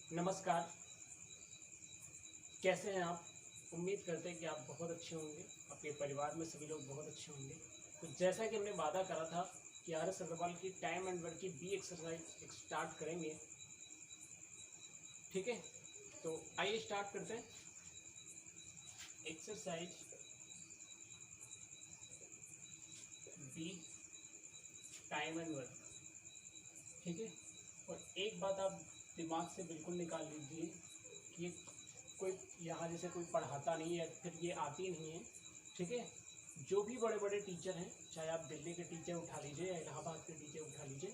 नमस्कार। कैसे हैं आप? उम्मीद करते हैं कि आप बहुत अच्छे होंगे, आपके परिवार में सभी लोग बहुत अच्छे होंगे। तो जैसा कि हमने वादा करा था कि आर.एस. अग्रवाल की टाइम एंड वर्क की बी एक्सरसाइज स्टार्ट करेंगे, ठीक है? तो आइए स्टार्ट करते हैं। Exercise B time and work, ठीक है? और एक बात आप दिमाग से बिल्कुल निकाल लीजिए कि ये कोई यहाँ जैसे कोई पढ़ाता नहीं है, फिर ये आती नहीं है, ठीक है? जो भी बड़े बड़े टीचर हैं, चाहे आप दिल्ली के टीचर उठा लीजिए या इलाहाबाद के टीचर उठा लीजिए,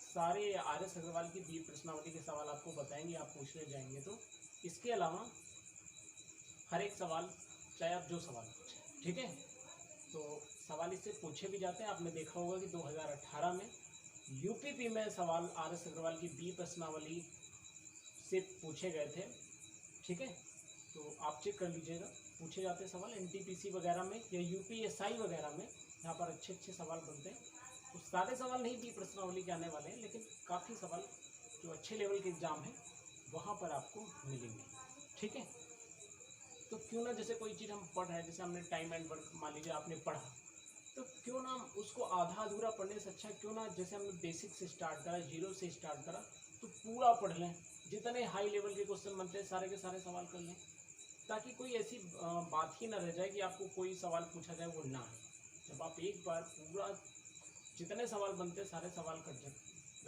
सारे आर.एस. अग्रवाल की बी प्रश्नावली के सवाल आपको बताएंगे, आप पूछने जाएंगे तो। इसके अलावा हर एक सवाल, चाहे आप जो सवाल पूछें, ठीक है? तो सवाल इससे पूछे भी जाते हैं। आपने देखा होगा कि 2018 में यूपीपी में सवाल आर.एस. अग्रवाल की बी प्रश्नावली से पूछे गए थे, ठीक है? तो आप चेक कर लीजिएगा, पूछे जाते हैं सवाल एनटीपीसी वगैरह में या यूपीएसआई वगैरह में, यहाँ पर अच्छे अच्छे सवाल बनते हैं। तो सारे सवाल नहीं बी प्रश्नावली के आने वाले हैं, लेकिन काफ़ी सवाल जो अच्छे लेवल के एग्जाम हैं वहाँ पर आपको मिलेंगे, ठीक है? तो क्यों ना, जैसे कोई चीज़ हम पढ़ रहे हैं, जैसे हमने टाइम एंड वर्क मान लीजिए आपने पढ़ा, तो क्यों ना उसको आधा अधूरा पढ़ने से अच्छा क्यों ना, जैसे हमने बेसिक से स्टार्ट करा, जीरो से स्टार्ट करा, तो पूरा पढ़ लें। जितने हाई लेवल के क्वेश्चन बनते हैं सारे के सारे सवाल कर लें, ताकि कोई ऐसी बात ही ना रह जाए कि आपको कोई सवाल पूछा जाए वो ना आए। जब आप एक बार पूरा जितने सवाल बनते हैं सारे सवाल कर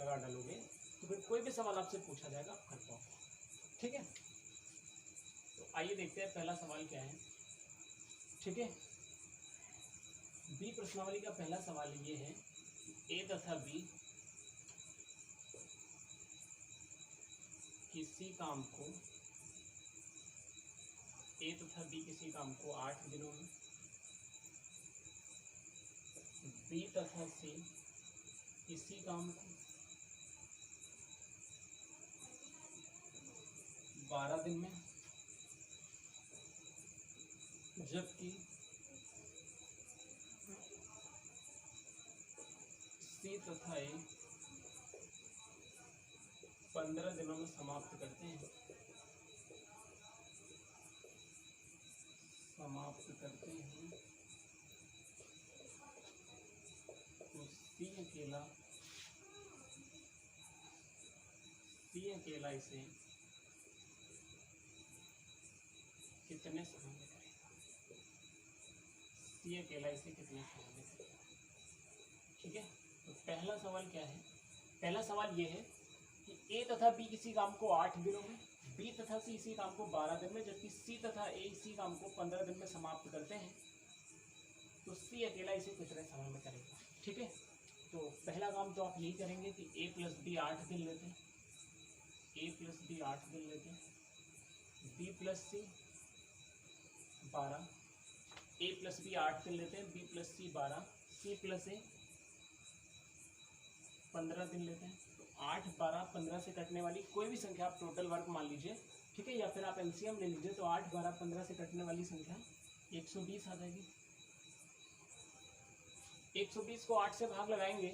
लगा डालोगे, तो फिर कोई भी सवाल आपसे पूछा जाएगा आप कर पाओगे, ठीक है? तो आइए देखते हैं पहला सवाल क्या है, ठीक है? बी प्रश्नावली का पहला सवाल ये है कि ए तथा बी किसी काम को ए तथा बी किसी काम को 8 दिनों में, बी तथा सी किसी काम को 12 दिन में, जबकि सी तथा ए 15 दिनों में समाप्त करते हैं, तो सी अकेला इसे कितने समय में करेगा? सी अकेला इसे कितने समय में करेगा, ठीक है? तो पहला सवाल क्या है? पहला सवाल ये है कि ए तथा बी किसी काम को 8 दिनों में, बी तथा सी इसी काम को 12 दिन में, जबकि सी तथा ए इसी काम को 15 दिन में समाप्त करते हैं, तो सी अकेला इसे कितने समय में करेगा, ठीक है? तो पहला काम तो आप यही करेंगे कि ए प्लस बी 8 दिन लेते हैं, ए प्लस बी 8 दिन लेते हैं, बी प्लस सी 12, ए प्लस बी 8 दिन लेते हैं, बी प्लस सी 12, सी प्लस ए 15 दिन लेते हैं। तो 8, 12, 15 से कटने वाली कोई भी संख्या आप टोटल वर्क मान लीजिए, ठीक है? या फिर आप एलसीएम ले लीजिए, तो 8, 12, 15 से कटने वाली संख्या 120 आ जाएगी। 120 को 8 से भाग लगाएंगे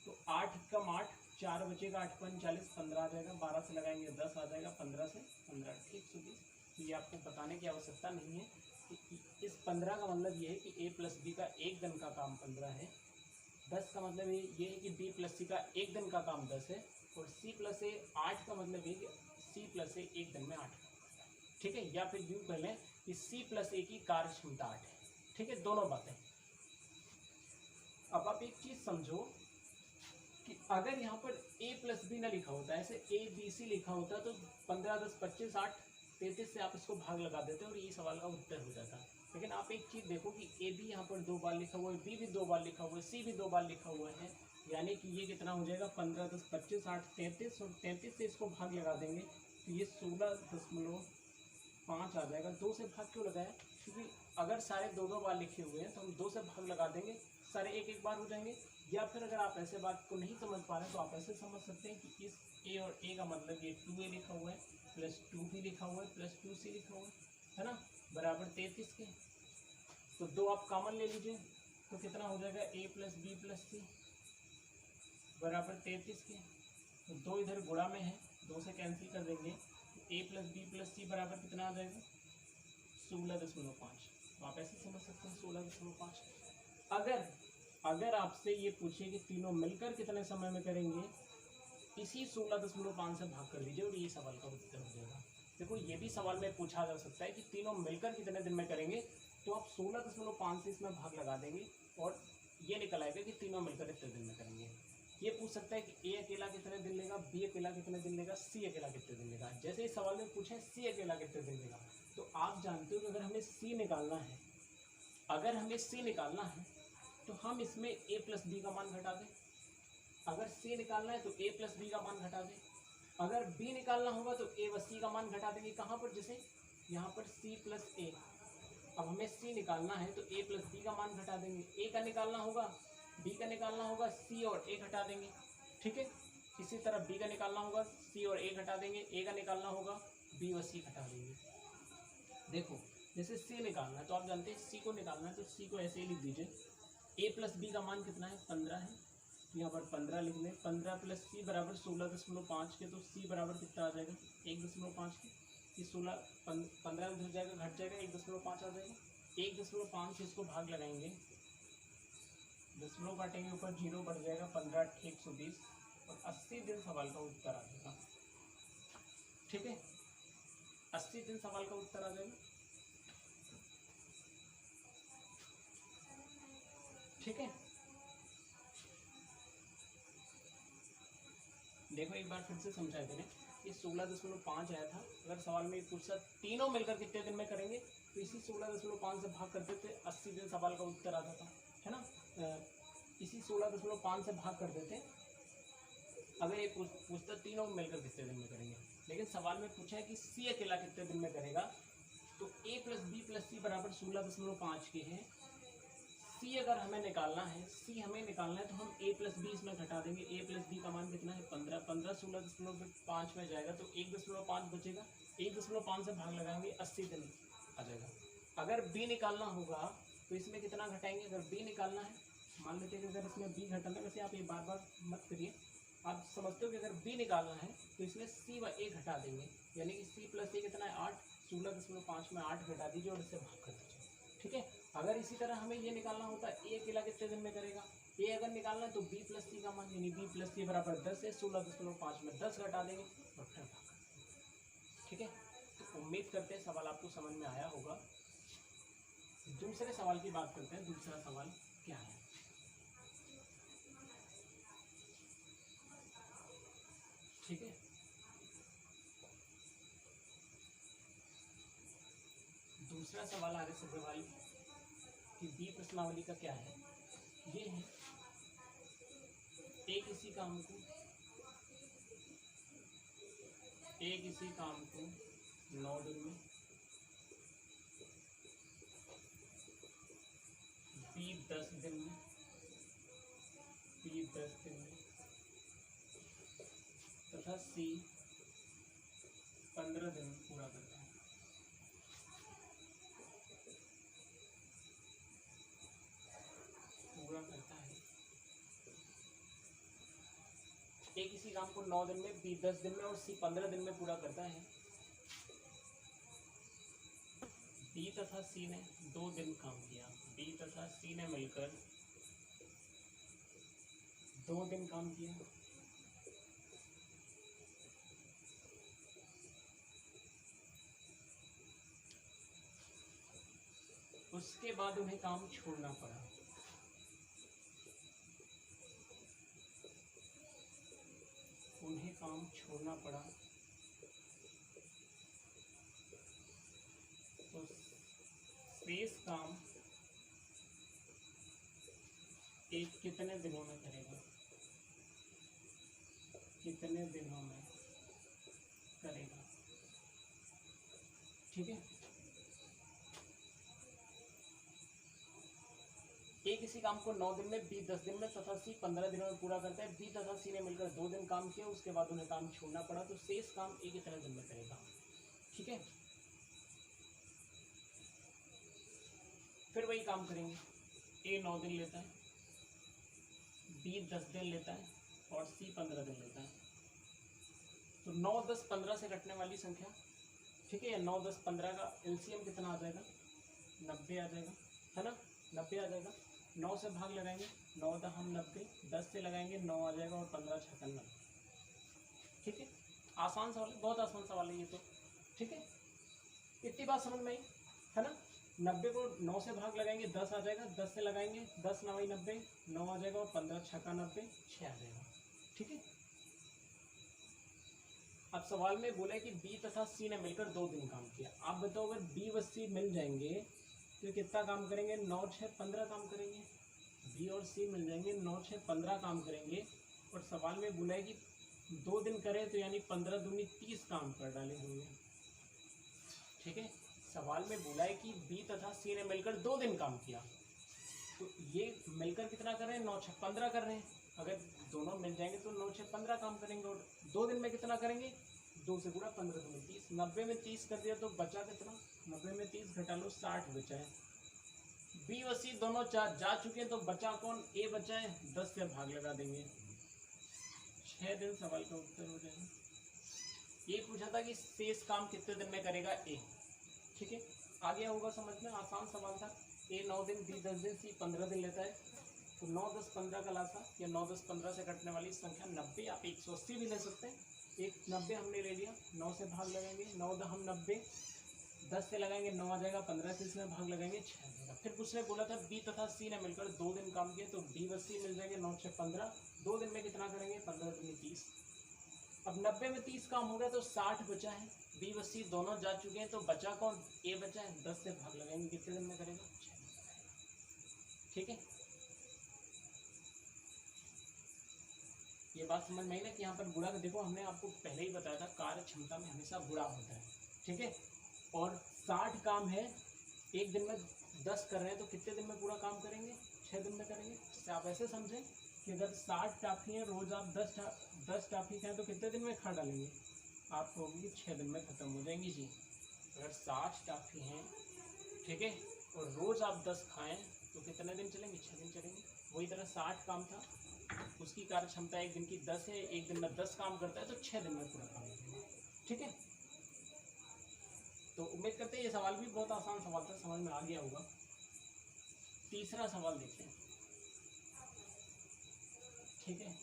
तो 8 कम 8 4 बचेगा, 8 5 40, 15 आ जाएगा। 12 से लगाएंगे 10 आ जाएगा, 15 से 15 ठीक 120। तो ये आपको बताने की आवश्यकता नहीं है कि इस 15 का मतलब ये है कि ए प्लस बी का एक दिन का काम 15 है। 10 का मतलब ये है कि बी प्लस सी का एक दिन का काम 10 है, और सी प्लस ए 8 का मतलब ये कि सी प्लस ए एक दिन में 8 काम करता है, ठीक है? या फिर यूँ कह लें कि सी प्लस ए की कार्य क्षमता 8 है, ठीक है? दोनों बातें। अब आप एक चीज समझो कि अगर यहाँ पर a प्लस बी ना लिखा होता, ऐसे ए बी सी लिखा होता, तो 15, 10, 25, 8, 33 से आप इसको भाग लगा देते और ये सवाल का उत्तर हो जाता। लेकिन आप एक चीज देखो कि ए भी यहाँ पर 2 बार लिखा हुआ है, बी भी 2 बार लिखा हुआ है, सी भी 2 बार लिखा हुआ है, यानी कि ये कितना हो जाएगा? 15, 10, 25, 8, 33, और 33 से इसको भाग लगा देंगे तो ये 16.5 आ जाएगा। 2 से भाग क्यों लगाया? क्योंकि अगर सारे 2 बार लिखे हुए हैं तो हम 2 से भाग लगा देंगे, सारे 1 बार हो जाएंगे। या फिर अगर आप ऐसे बात को नहीं समझ पा रहे हैं तो आप ऐसे समझ सकते हैं कि इस ए और ए का मतलब ये 2a लिखा हुआ है, प्लस 2 भी लिखा हुआ है, प्लस 2c लिखा हुआ है ना, बराबर 33 के। तो 2 आप कॉमन ले लीजिए, तो कितना हो जाएगा? a प्लस बी प्लस सी बराबर 33 के। तो 2 इधर गुणा में है, 2 से कैंसिल कर देंगे तो a प्लस बी प्लस सी बराबर कितना आ जाएगा 16.5। तो आप ऐसे समझ सकते हैं 16.5। अगर आपसे ये पूछे कि तीनों मिलकर कितने समय में करेंगे, इसी 16.5 से भाग कर दीजिए और ये सवाल का उत्तर हो जाएगा। देखो ये भी सवाल में पूछा जा सकता है कि तीनों मिलकर कितने दिन में करेंगे, तो आप 16.5 से इसमें भाग लगा देंगे और ये निकल आएगा कि तीनों मिलकर कितने दिन में करेंगे। ये पूछ सकता है कि ए अकेला कितने दिन लेगा, बी अकेला कितने दिन लेगा, सी अकेला कितने दिन लेगा। जैसे इस सवाल में पूछे सी अकेला कितने दिन लेगा, तो आप जानते हो कि अगर हमें सी निकालना है तो हम इसमें a प्लस बी का मान घटा दें। अगर c निकालना है तो a प्लस बी का मान घटा दें। अगर b निकालना होगा तो a व c का मान घटा देंगे। कहाँ पर, जैसे यहाँ पर c प्लस a। अब हमें c निकालना है तो a प्लस बी का मान घटा देंगे। a का निकालना होगा, b का निकालना होगा, c और a घटा देंगे। ठीक है, इसी तरह b का निकालना होगा, c और a घटा देंगे। a का निकालना होगा, b व c घटा देंगे। देखो जैसे c निकालना है तो आप जानते हैं c को निकालना है तो c को ऐसे ही लिख दीजिए। a प्लस बी का मान कितना है 15 है, यहाँ पर 15 लिख लें। 15 प्लस सी बराबर 16.5 के, तो सी बराबर कितना आ जाएगा 1.5 के। ये 15 में घट जाएगा 1.5 आ जाएगा। 1.5 से इसको भाग लगाएंगे, दशमलव काटेंगे ऊपर 0 बढ़ जाएगा, 15 120 और 80 दिन सवाल का उत्तर आ जाएगा। ठीक है, 80 दिन सवाल का उत्तर आ जाएगा। ठीक है, देखो एक बार फिर से समझा दें। ये 16.5 आया था। अगर सवाल में पूछता तीनों मिलकर कितने दिन में करेंगे, तो इसी 16.5 से भाग करते थे, 80 दिन सवाल का उत्तर आता था, है ना। इसी 16.5 से भाग कर देते। अगर ये पूछता तीनों मिलकर कितने दिन में करेंगे, लेकिन सवाल में पूछा है कि सी अकेला कितने दिन में करेगा, तो a प्लस बी प्लस सी बराबर 16.5 के हैं। सी अगर हमें निकालना है, तो हम a प्लस बी इसमें घटा देंगे। a प्लस बी का मान कितना है 15, 16.5 में जाएगा तो 1.5 बचेगा। 1.5 से भाग लगाएंगे 80 दिन आ जाएगा। अगर b निकालना होगा तो इसमें कितना घटाएंगे, अगर b निकालना है, मान लेते हैं कि अगर इसमें b घटाना है, वैसे आप ये बार बार मत करिए, आप समझते हो कि अगर b निकालना है तो इसमें c व a घटा देंगे, यानी कि c प्लस a कितना है 8, 16.5 में 8 घटा दीजिए और इससे भाग कर दीजिए। ठीक है, अगर इसी तरह हमें ये निकालना होता है a अकेला कितने दिन में करेगा, a अगर निकालना है तो b प्लस सी का मान, यानी b प्लस सी बराबर 10 है, 16.5 में 10 घटा देंगे और फिर भाग कर देंगे। ठीक है, तो उम्मीद करते हैं सवाल आपको समझ में आया होगा। दूसरे सवाल की बात करते हैं। दूसरा सवाल क्या है, ठीक है, दूसरा सवाल आर एस अग्रवाल की बी प्रश्नावली का क्या है, ये है एक इसी काम को 9 दिन में, बी 10 दिन में, तथा सी 15 दिन में पूरा करता है। एक इसी काम को 9 दिन में, बी 10 दिन में और सी 15 दिन में पूरा करता है। बी तथा सी ने 2 दिन काम किया, बी तथा सी ने मिलकर 2 दिन काम किया। उसके बाद उन्हें काम छोड़ना पड़ा। तो शेष काम एक कितने दिनों में करेगा, ठीक है। एक इसी काम को 9 दिन में, बी 10 दिन में तथा सी 15 दिनों में पूरा करता है। बी तथा सी ने मिलकर 2 दिन काम किया, उसके बाद उन्हें काम छोड़ना पड़ा, तो शेष काम ए कितने दिन में करेगा, ठीक है। फिर वही काम करेंगे, ए 9 दिन लेता है, बी 10 दिन लेता है और सी 15 दिन लेता है। तो 9, 10, 15 से कटने वाली संख्या, ठीक है। 9, 10, 15 का एलसीएम कितना आ जाएगा? 90 आ जाएगा, है ना, 90 आ जाएगा। 9 से भाग लगाएंगे, 9 दहम 90, 10 से लगाएंगे 9 आ जाएगा और 15 छक्कन 90, ठीक है। आसान सवाल है, बहुत आसान सवाल है ये तो, ठीक है। इतनी बात समझ में आई, है ना। 90 को 9 से भाग लगाएंगे 10 आ जाएगा, 10 से लगाएंगे 10 9 90, 9 आ जाएगा और 15 छक्का 90, 6 आ जाएगा, ठीक है। अब सवाल में बोला कि बी तथा सी ने मिलकर 2 दिन काम किया। आप बताओ अगर बी व सी मिल जाएंगे तो कितना काम करेंगे? 9 6 15 काम करेंगे। बी और सी मिल जाएंगे, 9 6 15 काम करेंगे। और सवाल में बोला है कि 2 दिन करें तो यानी 15 दूनी 30 काम कर डाले होंगे, ठीक है। सवाल में बोला है कि बी तथा सी ने मिलकर 2 दिन काम किया, तो ये मिलकर कितना कर रहे हैं? 9 6 15 कर रहे हैं। अगर दोनों मिल जाएंगे तो 9 6 15 काम करेंगे। और 2 दिन में कितना करेंगे? 2 से गुणा 15 दूनी 30, 90 में 30 कर दिया तो बचा कितना? 90 में 30 घटा लो 60 बचा है। बी और सी दोनों जा चुके हैं तो बचा कौन? ए बचा है, 10 से भाग लगा देंगे, 6 दिन सवाल का उत्तर हो जाएगा। ये पूछा था कि शेष काम कितने दिन में करेगा ए, ठीक है। आ गया होगा समझ में, आसान सवाल था। ए 9 दिन, बी 10 दिन, सी 15 दिन लेता है, तो 9 10 15 का लासा या 9 10 15 से कटने वाली संख्या 90, आप 180 भी ले सकते हैं। एक 90 हमने ले लिया, 9 से भाग लगाएंगे, 9 दहम 90, 10 से लगाएंगे 9 आ जाएगा, 15 से इसमें भाग लगाएंगे 6 आ जाएगा। फिर उसने बोला था बी तथा सी ने मिलकर 2 दिन काम किया, तो बी व सी मिल जाएंगे 9 6 15, 2 दिन में कितना करेंगे? 15 दूनी 30। अब 90 में 30 काम हो गया तो 60 बचा है। बी व सी दोनों जा चुके हैं तो बचा कौन? ए बचा है, 10 से भाग लगाएंगे, कितने दिन में करेगा? 6 दिन में करेगा, ठीक है। ये बात समझ में आई ना कि यहाँ पर गुणा का, देखो हमने आपको पहले ही बताया था कार्य क्षमता में हमेशा गुणा होता है, ठीक है। और 60 काम है, एक दिन में 10 कर रहे हैं तो कितने दिन में पूरा काम करेंगे? 6 दिन में करेंगे। तो आप ऐसे समझें कि अगर 60 टाफी हैं, रोज आप 10 टाफी खाएं तो कितने दिन में खा डालेंगे? आप कहोगे 6 दिन में ख़त्म हो जाएंगी जी। अगर 60 टाफी हैं, ठीक है, और रोज़ आप 10 खाएं तो कितने दिन चलेंगे? 6 दिन चलेंगे। वही तरह 60 काम था, उसकी कार्य क्षमता एक दिन की 10 है, एक दिन में 10 काम करता है तो 6 दिन में पूरा काम करेंगे, ठीक है। तो उम्मीद करते हैं ये सवाल भी बहुत आसान सवाल था, समझ में आ गया होगा। तीसरा सवाल देखते हैं, ठीक है।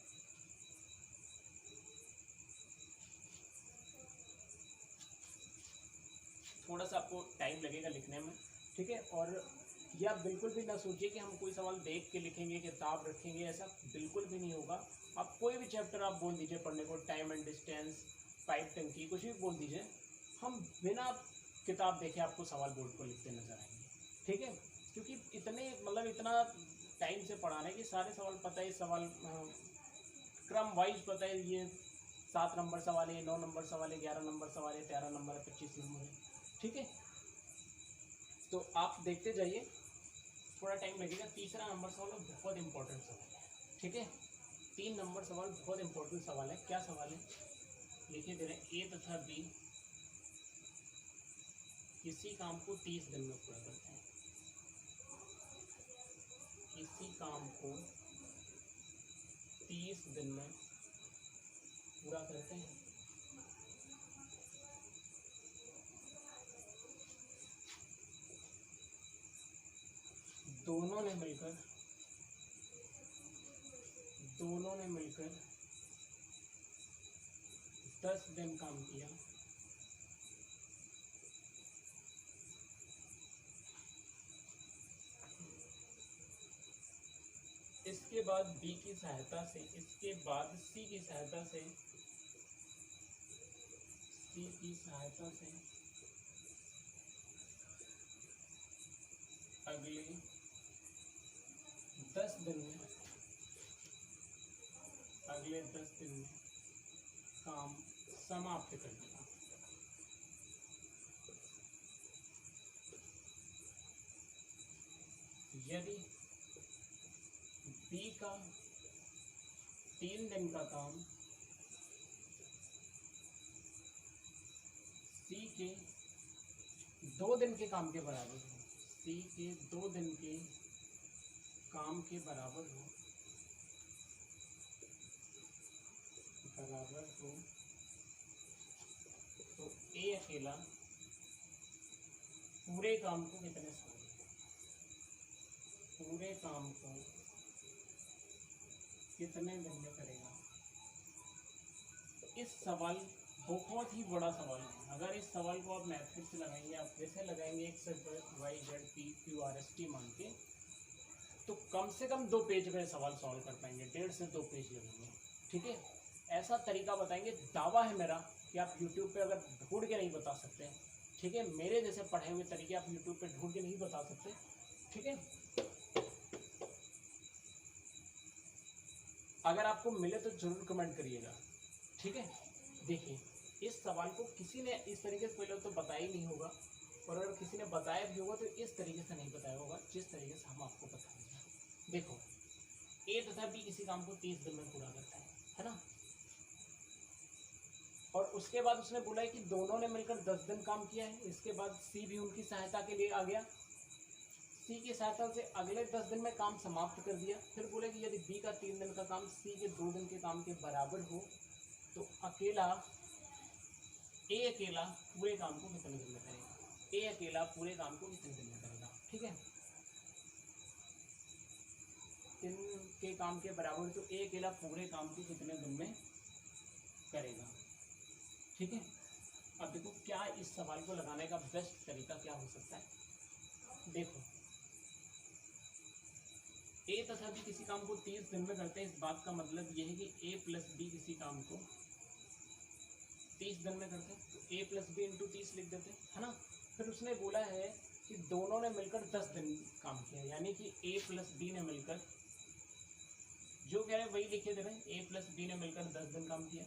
थोड़ा सा आपको टाइम लगेगा लिखने में, ठीक है। और ये आप बिल्कुल भी ना सोचिए कि हम कोई सवाल देख के लिखेंगे, किताब रखेंगे, ऐसा बिल्कुल भी नहीं होगा। आप कोई भी चैप्टर आप बोल दीजिए पढ़ने को, टाइम एंड डिस्टेंस, पाइप टंकी, कुछ भी बोल दीजिए, हम बिना किताब देखे आपको सवाल बोर्ड पर लिखते नजर आएंगे, ठीक है। क्योंकि इतना टाइम से पढ़ाना है कि सारे सवाल पता है, सवाल क्रम वाइज पता है। ये 7 नंबर सवाल है, 9 नंबर सवाल है, 11 नंबर सवाल है, 13 नंबर है, 25 नंबर है, ठीक है। तो आप देखते जाइए, थोड़ा टाइम लगेगा। तीसरा नंबर सवाल बहुत इंपॉर्टेंट सवाल है, ठीक है। 3 नंबर सवाल बहुत इंपॉर्टेंट सवाल है। क्या सवाल है? लिखे दे रहे हैं, ए तथा बी किसी काम को 30 दिन में पूरा करते हैं। किसी काम को 30 दिन में पूरा करते हैं। दोनों ने मिलकर 10 दिन काम किया। इसके बाद बी की सहायता से, इसके बाद सी की सहायता से अगले 10 दिन में काम समाप्त कर दिया। यदि बी का 3 दिन का काम सी के 2 दिन के काम के बराबर हो, सी के 2 दिन के काम के बराबर हो, ए अकेला पूरे काम को कितने सॉल्व, पूरे काम को कितने दिन में करेगा। तो इस सवाल बहुत ही बड़ा सवाल है। अगर इस सवाल को आप मैट्रिक्स से लगाएंगे, आप जैसे लगाएंगे X Y Z P Q R S T मान के, तो कम से कम 2 पेज में सवाल सॉल्व कर पाएंगे, 1.5 से 2 पेज लगेंगे। ठीक है, ऐसा तरीका बताएंगे, दावा है मेरा कि आप YouTube पे अगर ढूंढ के नहीं बता सकते। ठीक है, मेरे जैसे पढ़े हुए तरीके आप YouTube पे ढूंढ के नहीं बता सकते। ठीक है, अगर आपको मिले तो जरूर कमेंट करिएगा। ठीक है, देखिए इस सवाल को किसी ने इस तरीके से पहले तो बताया ही नहीं होगा, और अगर किसी ने बताया भी होगा तो इस तरीके से नहीं बताया होगा जिस तरीके से हम आपको बताएंगे। देखो ए तथा बी किसी काम को 30 दिन में पूरा करता है ना, और उसके बाद उसने बोला है कि दोनों ने मिलकर 10 दिन काम किया है। इसके बाद सी भी उनकी सहायता के लिए आ गया, सी की सहायता से अगले 10 दिन में काम समाप्त कर दिया। फिर बोले कि यदि बी का 3 दिन का काम सी के 2 दिन के काम के बराबर हो तो ए अकेला पूरे काम को कितने दिन में करेगा, ए अकेला पूरे काम को कितने दिन में करेगा। ठीक है, 3 के काम के बराबर, तो ए अकेला पूरे काम को कितने दिन में करेगा। ठीक है, अब देखो क्या इस सवाल को लगाने का बेस्ट तरीका क्या हो सकता है। देखो ए तथा बी किसी काम को 30 दिन में करते हैं, इस बात का मतलब यह है कि ए प्लस बी किसी काम को 30 दिन में करते हैं, तो ए प्लस बी इंटू 30 लिख देते हैं, है ना। फिर उसने बोला है कि दोनों ने मिलकर 10 दिन काम किया, यानी कि ए प्लस बी ने मिलकर, जो कह रहे हैं वही लिखे दे रहे हैं, ए प्लस बी ने मिलकर 10 दिन काम किया।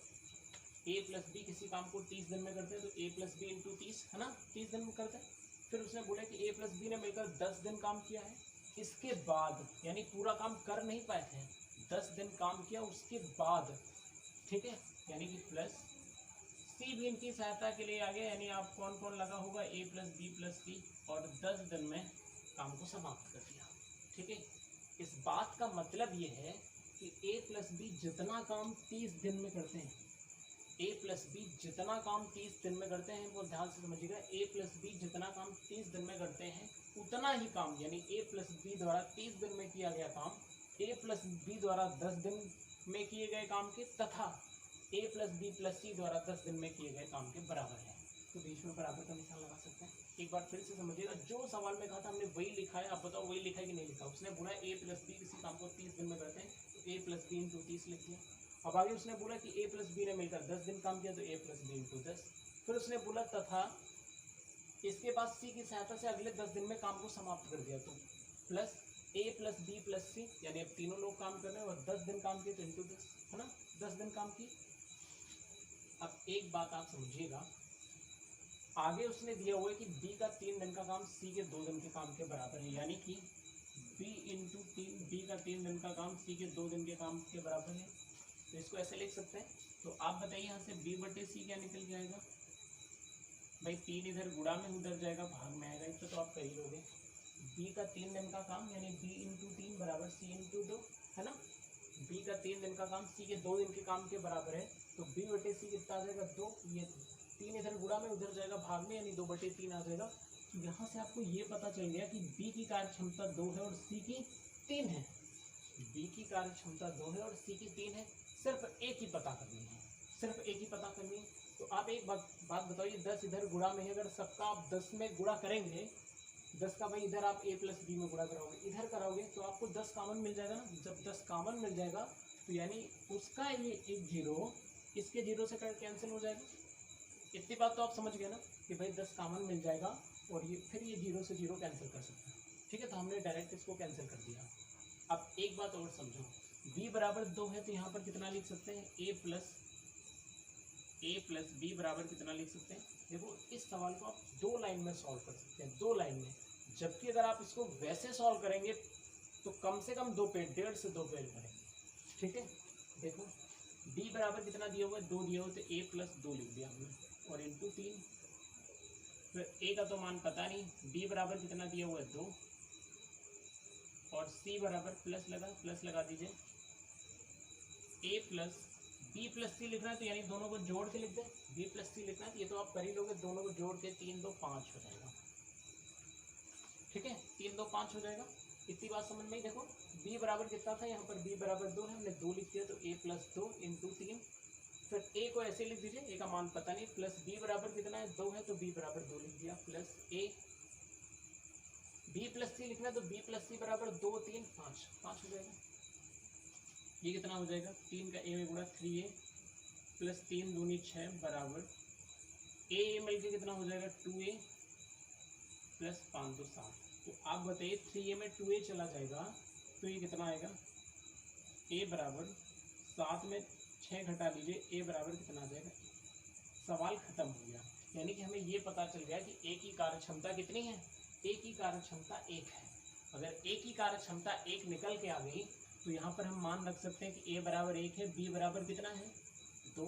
ए प्लस बी किसी काम को 30 दिन में करते हैं, तो ए प्लस बी इंटू 30, है ना, 30 दिन में करते हैं। फिर उसने बोला कि ए प्लस बी ने मिलकर 10 दिन काम किया है। इसके बाद यानी पूरा काम कर नहीं पाए थे, 10 दिन काम किया उसके बाद, ठीक है, यानी कि प्लस सी भी इनकी सहायता के लिए आ गया, यानी आप कौन कौन लगा होगा, ए प्लस बी प्लस सी, और 10 दिन में काम को समाप्त कर दिया। ठीक है, इस बात का मतलब ये है कि ए प्लस बी जितना काम 30 दिन में करते हैं, ए प्लस बी जितना काम 30 दिन में करते हैं, वो ध्यान से समझिएगा, ए प्लस बी जितना काम 30 दिन में करते हैं उतना ही काम, यानी ए प्लस बी द्वारा 30 दिन में किया गया काम ए प्लस बी द्वारा 10 दिन में किए गए काम के तथा ए प्लस बी प्लस सी द्वारा 10 दिन में किए गए काम के बराबर है। तो बीच में बराबर का निशान लगा सकते हैं। एक बार फिर से समझिएगा, जो सवाल में कहा था हमने वही लिखा है, आप बताओ वही लिखा है कि नहीं लिखा। उसने बोला ए प्लस बी किसी काम को 30 दिन में करते हैं, तो ए प्लस बी इंटू 30 लिख दिया। अब आगे उसने बोला कि ए प्लस बी ने मिलकर 10 दिन काम किया, तो ए प्लस बी इंटू 10। फिर उसने बोला तथा इसके बाद सी की सहायता से अगले 10 दिन में काम को समाप्त कर दिया, तो प्लस ए प्लस बी प्लस सी, यानी अब तीनों लोग काम कर रहे हैं और 10 दिन काम किए तो इंटू 10, है ना, 10 दिन काम किए। अब एक बात आप समझिएगा, आगे उसने दिया हुआ है कि बी का 3 दिन का काम सी के 2 दिन के काम के बराबर है, यानी कि बी इंटू 3, बी का 3 दिन का काम सी के 2 दिन के काम के बराबर है। तो इसको ऐसे लिख सकते हैं। तो आप बताइए यहाँ से बी बटे सी क्या निकल जाएगा भाई, 3 इधर गुणा में उधर जाएगा, भाग में आएगा, इसको तो आप कर ही लोगे। बी का 3 दिन का काम यानी बी इंटू 3 बराबर सी इंटू 2, है ना। बी का 3 दिन का काम सी के 2 दिन के काम के बराबर है, तो बी बटे सी कितना आ जाएगा 2, ये 3 इधर गुणा में उधर जाएगा भाग में, यानी 2 बटे 3 आ जाएगा। तो यहाँ से आपको ये पता चल गया कि बी की कार्य क्षमता 2 है और सी की 3 है। बी की कार्य क्षमता 2 है और सी की 3 है, सिर्फ एक ही पता करनी है, सिर्फ एक ही पता करनी है। तो आप एक बात बताइए, 10 इधर गुणा में है, अगर सबका आप 10 में गुणा करेंगे, 10 का भाई इधर आप ए प्लस बी में गुणा कराओगे, इधर कराओगे तो आपको 10 कॉमन मिल जाएगा ना। जब 10 कॉमन मिल जाएगा तो यानी उसका ये एक जीरो इसके जीरो से कैंसिल हो जाएगा। इतनी बात तो आप समझ गए ना कि भाई 10 कॉमन मिल जाएगा और ये फिर ये जीरो से जीरो कैंसिल कर सकते हैं। ठीक है, तो हमने डायरेक्ट इसको कैंसिल कर दिया। अब एक बात और समझो, b बराबर 2 है तो यहाँ पर कितना लिख सकते हैं, a प्लस बी बराबर कितना लिख सकते हैं। देखो इस सवाल को आप 2 लाइन में सॉल्व कर सकते हैं, 2 लाइन में, जबकि अगर आप इसको वैसे सॉल्व करेंगे तो कम से कम 2 पेज, 1.5 से 2 पेज भरेंगे। ठीक है, देखो b बराबर कितना दिया हुआ है, 2 दिया हुआ, तो a प्लस 2 लिख दिया हमने और इंटू 3। फिर a का तो मान पता नहीं, b बराबर कितना दिया हुआ है 2 और c बराबर प्लस लगा दीजिए, a प्लस बी प्लस सी लिखना है तो यानी दोनों को जोड़ के लिख दे, बी प्लस सी लिखना है तो ये तो आप कर ही लोगे, दोनों को जोड़ के 3 2 5 हो जाएगा। ठीक है, 3 2 5 हो जाएगा। इतनी बात समझ में ही। देखो b बराबर कितना था यहाँ पर, b बराबर 2 है, हमने 2 लिख दिया तो a प्लस 2 इंटू 3, फिर a को ऐसे लिख दीजिए, a का मान पता नहीं, प्लस b बराबर कितना है 2 है तो b बराबर 2 लिख दिया, plus a, b plus c लिखना है तो b प्लस c बराबर 2 3 5 5 हो जाएगा। ये कितना हो जाएगा, 3 का a में गुणा 3a प्लस 3 दूनी 6 बराबर a मिलकर कितना हो जाएगा 2a प्लस 5 2 7। तो आप बताइए 3a में 2a चला जाएगा तो ये कितना आएगा, a बराबर 7 में 6 घटा लीजिए, a बराबर कितना आ जाएगा। सवाल खत्म हो गया। यानी कि हमें ये पता चल गया कि a की कार्य क्षमता कितनी है, a की कार्य क्षमता 1 है। अगर a की कार्य क्षमता 1 निकल के आ गई तो यहाँ पर हम मान रख सकते हैं कि a बराबर 1 है, b बराबर कितना है 2।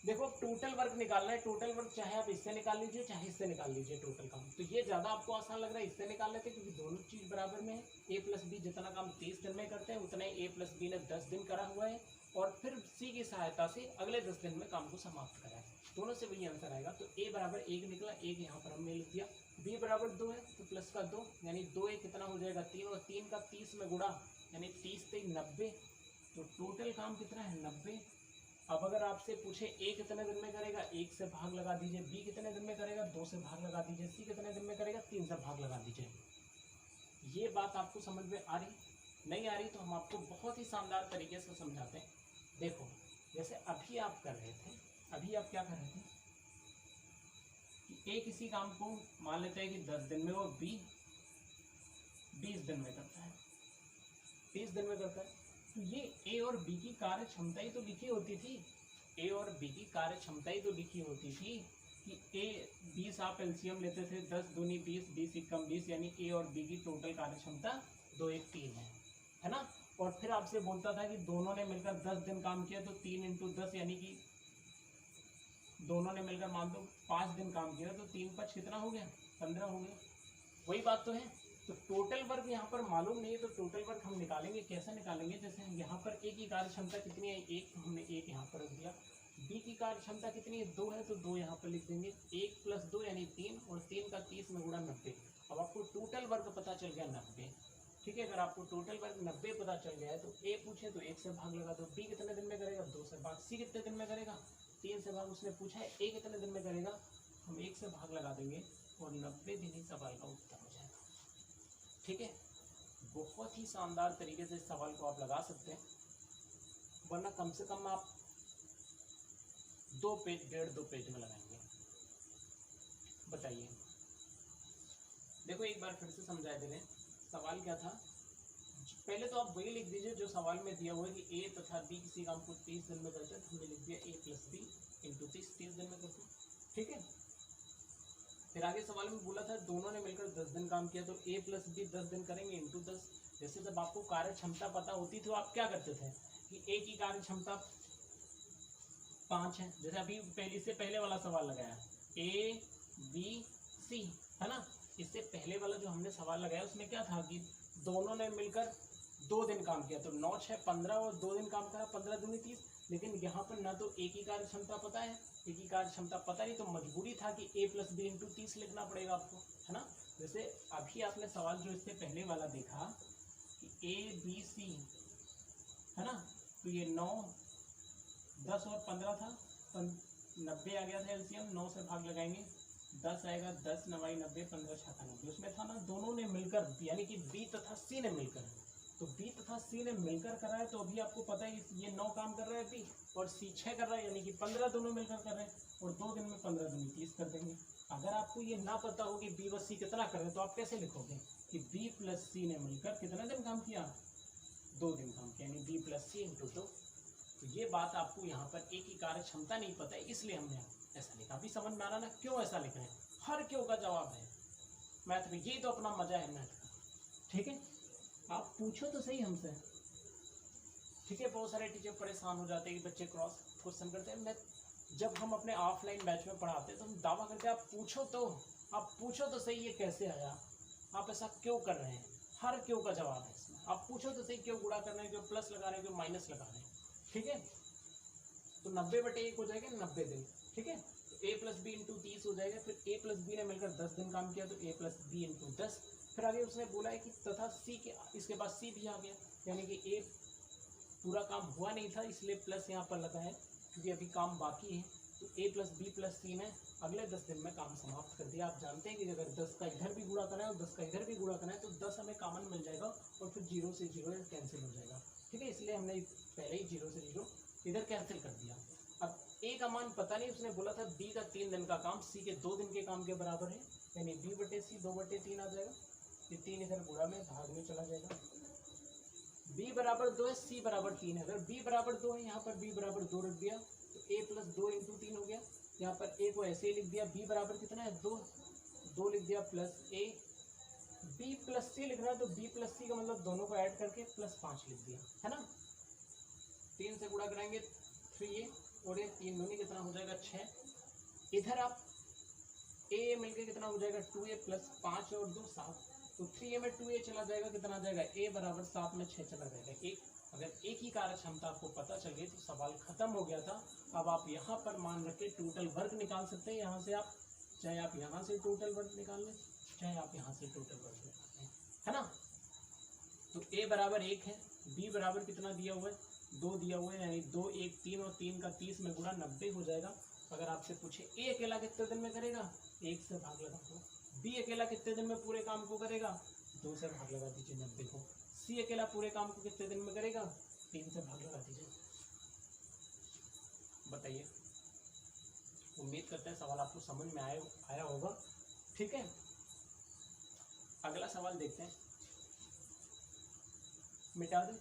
देखो टोटल वर्क निकालना है, टोटल वर्क चाहे आप इससे निकाल लीजिए चाहे इससे निकाल लीजिए टोटल काम, तो ये ज़्यादा आपको आसान लग रहा है इससे निकाल लेते क्योंकि दोनों चीज़ बराबर में है। a प्लस बी जितना काम 30 दिन में करते हैं उतना a प्लस बी ने 10 दिन करा हुआ है और फिर c की सहायता से अगले 10 दिन में काम को समाप्त करा है, दोनों से वही आंसर आएगा। तो a बराबर 1 निकला, 1 यहाँ पर हमने लिख दिया, b बराबर 2 है तो प्लस का 2 यानी 2a कितना हो जाएगा 3 और 3 का 30 में गुणा यानी 30 से 90, तो टोटल काम कितना है 90। अब अगर आपसे पूछे a कितने दिन में करेगा, 1 से भाग लगा दीजिए, b कितने दिन में करेगा 2 से भाग लगा दीजिए, c कितने दिन में करेगा 3 से भाग लगा दीजिए। ये बात आपको समझ में आ रही, नहीं आ रही तो हम आपको बहुत ही शानदार तरीके से समझाते हैं। देखो जैसे अभी आप कर रहे थे, अभी आप क्या कर रहे थे कि a किसी काम को मान लेते हैं कि 10 दिन में और b 20 दिन में करता है, 30 दिन में करता है, तो ये a और b की कार्य क्षमता ही तो लिखी होती थी, a और b की कार्य क्षमता ही तो लिखी होती थी कि a 20 आप एलसीएम लेते थे, 10 दूनी 20 20 एकम 20 यानी a और b की टोटल कार्य क्षमता 2 1 3 है ना। और फिर आपसे बोलता था कि दोनों ने मिलकर 10 दिन काम किया तो 3 × 10 यानी कि दोनों ने मिलकर मान लो 5 दिन काम किया तो 3 5 कितना हो गया 15 हो गया। वही बात तो है। तो टोटल वर्क यहाँ पर मालूम नहीं है तो टोटल वर्क हम निकालेंगे, कैसे निकालेंगे, जैसे यहाँ पर a की कार्य क्षमता कितनी है 1, तो हमने 1 यहाँ पर रख दिया, b की कार्य क्षमता कितनी है 2 है तो 2 यहाँ पर लिख देंगे, 1 + 2 यानी 3 और 3 का 30 में गुणा 90। अब आपको टोटल वर्क पता चल गया 90। ठीक है, अगर आपको टोटल वर्क 90 पता चल गया है तो a पूछे तो 1 से भाग लगा दो, b कितने दिन में करेगा 2 से भाग, c कितने दिन में करेगा 3 से भाग, उसने पूछा है a कितने दिन में करेगा, हम 1 से भाग लगा देंगे और 90 दिन ही सवाल का उत्तर हो जाएगा। ठीक है, बहुत ही शानदार तरीके से इस सवाल को आप लगा सकते हैं, वरना कम से कम आप 2 पेज 1.5-2 पेज में लगाएंगे। बताइए, देखो एक बार फिर से समझा दे रहे हैं, सवाल क्या था, पहले तो आप वही लिख दीजिए जो सवाल में दिया हुआ है कि a तथा b किसी काम को 30 दिन में करते हैं, तो हमने लिख दिया a + b × 30 दिन में करते हैं। ठीक है, फिर आगे सवाल में बोला था दोनों ने मिलकर 10 दिन काम किया तो a + b 10 दिन करेंगे × 10। जैसे जब आपको कार्य क्षमता पता होती तो आप क्या करते थे कि a की कार्य क्षमता 5 है, जैसे अभी इससे पहले वाला सवाल लगाया a b c है ना, इससे पहले वाला जो हमने सवाल लगाया उसमें क्या था कि दोनों ने मिलकर 2 दिन काम किया तो 9 6 15 और 2 दिन काम करा, 15 दूनी 30। लेकिन यहाँ पर ना तो a की कार्य क्षमता पता है, a की कार्य क्षमता पता नहीं, तो मजबूरी था कि a + b × 30 लिखना पड़ेगा आपको, है ना। जैसे अभी आपने सवाल जो इससे पहले वाला देखा कि a b c है ना, तो ये 9 10 और 15 था, 90 आ गया था एलसीएम, 9 से भाग लगाएंगे 10 आएगा, 10 9 90 15 6 90, उसमें था ना दोनों ने मिलकर यानी कि b तथा c ने मिलकर, तो b तथा c ने मिलकर करा है, तो अभी आपको पता है ये 9 काम कर रहा है b और c 6 कर रहा है, यानी कि 15 दोनों मिलकर कर रहे हैं और 2 दिन में 15 दूनी 30 कर देंगे। अगर आपको ये ना पता हो कि b व c कितना कर रहे हैं तो आप कैसे लिखोगे कि b + c ने मिलकर कितना दिन काम किया 2 दिन काम किया, यानी b + c × 2। तो ये बात आपको यहाँ पर a की कार्य क्षमता नहीं पता है इसलिए हमने ऐसा लिखा। अभी समझ में आ रहा ना क्यों ऐसा लिख रहे हैं, हर क्यों का जवाब है मैथ में, यही तो अपना मजा है मैथ का। ठीक है, आप पूछो तो सही हमसे। ठीक है, बहुत सारे टीचर परेशान हो जाते हैं कि बच्चे क्रॉस क्वेश्चन करते हैं। मैं जब हम अपने ऑफलाइन बैच में पढ़ाते हैं तो हम दावा करते हैं आप पूछो तो सही ये कैसे आया, आप ऐसा क्यों कर रहे हैं, हर क्यों का जवाब है इसमें। आप पूछो तो सही क्यों गुणा कर रहे हैं, क्यों प्लस लगा रहे हैं, क्यों माइनस लगा रहे हैं। ठीक है, तो 90/1 हो जाएगा 90 दिन। ठीक है, तो a प्लस बी इंटू 30 हो जाएगा। फिर a प्लस बी ने मिलकर 10 दिन काम किया तो a प्लस बी इंटू 10। फिर आगे उसने बोला है कि तथा c के इसके बाद c भी आ गया, यानी कि a पूरा काम हुआ नहीं था इसलिए प्लस यहाँ पर लगा है क्योंकि अभी काम बाकी है। तो a प्लस बी प्लस सी ने अगले 10 दिन में काम समाप्त कर दिया। आप जानते हैं कि अगर 10 का इधर भी गुणा करना है और 10 का इधर भी गुणा करना है तो 10 हमें कॉमन मिल जाएगा और फिर 0 से 0 कैंसिल हो जाएगा। ठीक है, इसलिए हमने पहले ही 0 से 0 इधर कैंसिल कर दिया। अब a का मान पता नहीं, उसने बोला था b का 3 दिन का काम c के 2 दिन के काम के बराबर है, यानी b/c 2/3 आ जाएगा। ये 3 इधर गुणा में भाग में चला जाएगा। b बराबर 2 है, c बराबर 3 है। अगर b बराबर 2 है, यहाँ पर b बराबर 2 रख दिया तो a प्लस 2 इंटू 3 हो गया। यहाँ पर a को ऐसे ही लिख दिया, b बराबर कितना है 2 लिख दिया plus a। b plus c लिख रहा है तो b प्लस c का मतलब दोनों को ऐड करके प्लस 5 लिख दिया, है ना। 3 से गुणा कराएंगे 3a और ये 3 दूनी कितना हो जाएगा 6। इधर आप a मिलके कितना हो जाएगा 2a प्लस 5 और 2 7। तो 3a में 2a चला जाएगा, कितना आ जाएगा a बराबर 7 में 6 चला जाएगा 1। अगर एक ही कार्य क्षमता आपको पता चल गई तो सवाल खत्म हो गया था। अब आप यहाँ पर मान रख के टोटल वर्क निकाल सकते हैं। यहाँ से आप चाहे आप यहाँ से टोटल वर्क निकाल लें, चाहे आप यहाँ से टोटल वर्क निकाल लें, है ना। तो a बराबर 1 है, b बराबर कितना दिया हुआ है 2 दिया हुआ है, यानी 2 1 3 और 3 का 30 में गुणा 90 हो जाएगा। अगर आपसे पूछे a अकेला कितने दिन में करेगा, 1 से भाग लगा दो। b अकेला कितने दिन में पूरे काम को करेगा, 2 से भाग लगा दीजिए 90 को। c अकेला पूरे काम को कितने दिन में करेगा, 3 से भाग लगा दीजिए। बताइए, उम्मीद करते हैं सवाल आपको समझ में आया होगा। ठीक है, अगला सवाल देखते हैं। मिटा दे।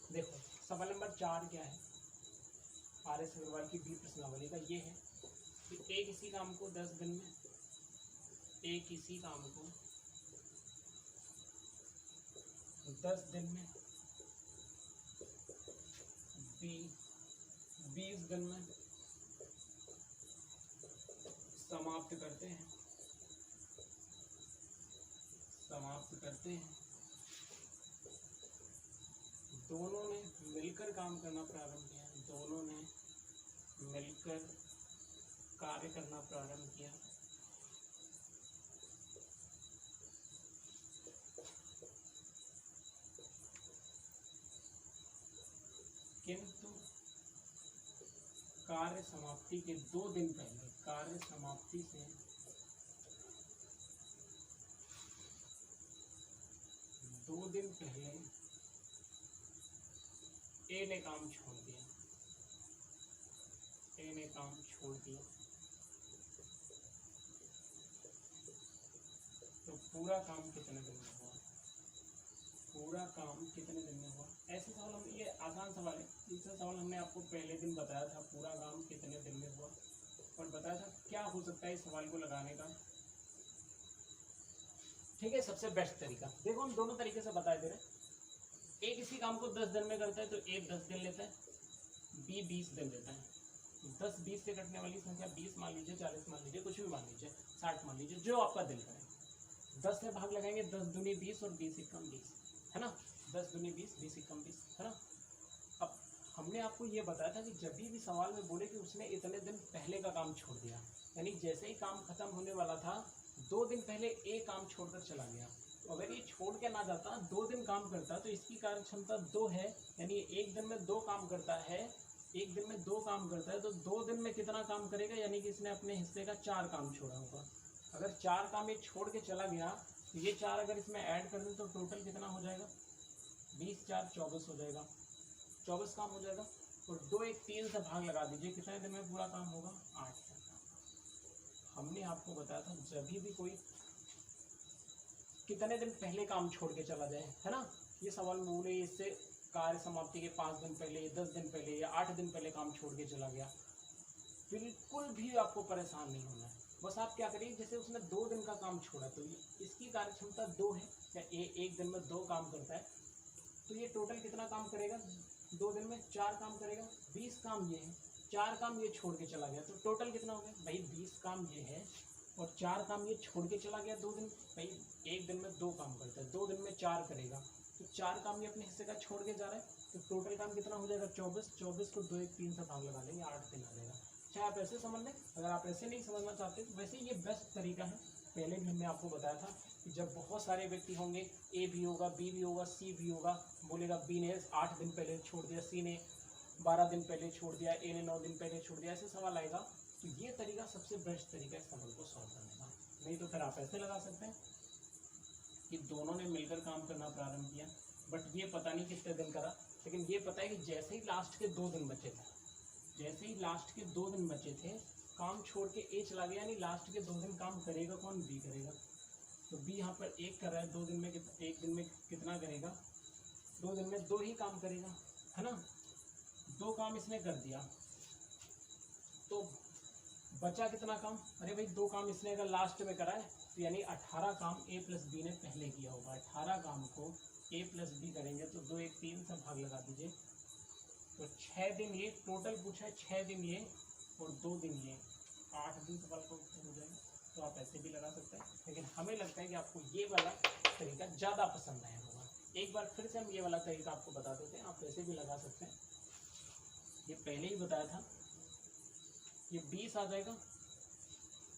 देखो सवाल नंबर 4 क्या है, RS अग्रवाल की 20 प्रश्नावली का ये है कि एक इसी काम को 10 दिन में, एक इसी काम को 10 दिन में, 20 दिन में समाप्त करते हैं। दोनों ने मिलकर काम करना प्रारंभ किया, दोनों ने मिलकर कार्य करना प्रारंभ किया। किंतु कार्य समाप्ति के 2 दिन पहले, कार्य समाप्ति से 2 दिन पहले ए ने काम छोड़ दिया, ए ने काम छोड़ दिया। तो पूरा काम कितने दिन में हुआ, पूरा काम कितने दिन में हुआ। ऐसे सवाल हम, ये आसान सवाल है। दूसरा सवाल हमने आपको पहले दिन बताया था पूरा काम कितने दिन में हुआ, और बताया था क्या हो सकता है इस सवाल को लगाने का। ठीक है, सबसे बेस्ट तरीका देखो, हम दोनों तरीके से बता दे रहे हैं। ए किसी काम को 10 दिन में करता है तो ए 10 दिन लेता है, बी 20 दिन लेता है। 10 20 से कटने वाली संख्या 20 मान लीजिए, 40 मान लीजिए, कुछ भी मान लीजिए, 60 मान लीजिए, जो आपका दिल करे। 10 से भाग लगाएंगे, 10 दूनी 20 और 20 एकम 20, है ना। 10 दूनी 20, 20 एकम 20, है ना। अब हमने आपको ये बताया था कि जब भी सवाल में बोले कि उसने इतने दिन पहले का काम छोड़ दिया, यानी जैसे ही काम खत्म होने वाला था 2 दिन पहले ए काम छोड़कर चला गया। अगर ये छोड़ के ना जाता, 2 दिन काम करता, तो इसकी कार्य क्षमता 2 है, यानी एक दिन में 2 काम करता है। एक दिन में 2 काम करता है तो 2 दिन में कितना काम करेगा, यानी कि इसने अपने हिस्से का 4 काम छोड़ा होगा। अगर 4 काम ये छोड़ के चला गया तो ये 4 अगर इसमें ऐड कर दें तो टोटल कितना हो जाएगा, 20 4 24 हो जाएगा, 24 काम हो जाएगा। और 2 1 3 से भाग लगा दीजिए, कितने दिन में पूरा काम होगा, 8 दिन का। हमने आपको बताया था जब भी कोई कितने दिन पहले काम छोड़ के चला जाए, है ना। ये सवाल में बोले इससे कार्य समाप्ति के 5 दिन पहले, 10 दिन पहले या 8 दिन पहले काम छोड़ के चला गया, बिल्कुल भी आपको परेशान नहीं होना है। बस आप क्या करिए, जैसे उसने 2 दिन का काम छोड़ा तो इसकी कार्य क्षमता 2 है, या एक दिन में 2 काम करता है, तो ये टोटल कितना काम करेगा 2 दिन में? 4 काम करेगा। 20 काम ये है, 4 काम ये छोड़ के चला गया, तो टोटल कितना हो गया भाई? 20 काम ये है और 4 काम ये छोड़ के चला गया 2 दिन। भाई एक दिन में 2 काम करता है, 2 दिन में 4 करेगा, तो 4 काम ये अपने हिस्से का छोड़ के जा रहा है, तो टोटल काम कितना हो जाएगा? 24। 24 को 2 1 3 से भाग लगा लेंगे, 8 दिन आ जाएगा। चाहे आप ऐसे समझ लें, अगर आप ऐसे नहीं समझना चाहते तो वैसे ये बेस्ट तरीका है। पहले भी हमने आपको बताया था कि जब बहुत सारे व्यक्ति होंगे, ए भी होगा, बी भी होगा, सी भी होगा, बोलेगा बी ने 8 दिन पहले छोड़ दिया, सी ने 12 दिन पहले छोड़ दिया, ए ने 9 दिन पहले छोड़ दिया, ऐसे सवाल आएगा। तो ये तरीका सबसे बेस्ट तरीका है सवाल को सॉल्व करने का। नहीं तो फिर आप ऐसे लगा सकते हैं कि दोनों ने मिलकर काम करना प्रारंभ किया, बट ये पता नहीं कितने दिन करा, लेकिन ये पता है कि जैसे ही लास्ट के 2 दिन बचे थे, जैसे ही लास्ट के 2 दिन बचे थे, काम छोड़ के ए चला गया, यानी लास्ट के 2 दिन काम करेगा कौन? बी करेगा। तो बी यहाँ पर 1 कर रहा है, 2 दिन में एक दिन में कितना करेगा? 2 दिन में 2 ही काम करेगा, है ना। 2 काम इसने कर दिया, तो बचा कितना काम? अरे भाई 2 काम इसने अगर लास्ट में करा है, तो यानी 18 काम ए प्लस बी ने पहले किया होगा। 18 काम को ए प्लस बी करेंगे तो 2 1 3 से भाग लगा दीजिए, तो 6 दिन ये टोटल पूछा है, 6 दिन ये और 2 दिन ये, 8 दिन सवाल को हो जाएगा। तो आप ऐसे भी लगा सकते हैं, लेकिन हमें लगता है कि आपको ये वाला तरीका ज़्यादा पसंद आया होगा। एक बार फिर से हम ये वाला तरीका आपको बता देते हैं, आप ऐसे भी लगा सकते हैं। ये पहले ही बताया था, ये 20 आ जाएगा।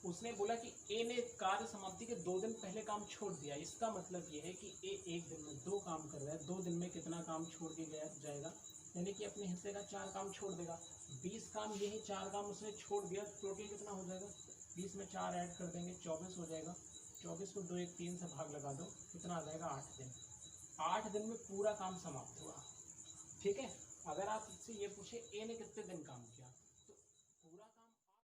उसने बोला कि ए ने कार्य समाप्ति के 2 दिन पहले काम छोड़ दिया, इसका मतलब ये है कि ए एक दिन में 2 काम कर रहा है, 2 दिन में कितना काम छोड़ के जाएगा? यानी कि अपने हिस्से का 4 काम छोड़ देगा। 20 काम ये है, 4 काम उसने छोड़ दिया, टोटल कितना हो जाएगा? 20 में 4 ऐड कर देंगे, 24 हो जाएगा। 24 को 2 1 3 से भाग लगा दो, कितना आ जाएगा? 8 दिन। 8 दिन में पूरा काम समाप्त हुआ। ठीक है। अगर आप इससे ये पूछे ए ने कितने दिन काम किया,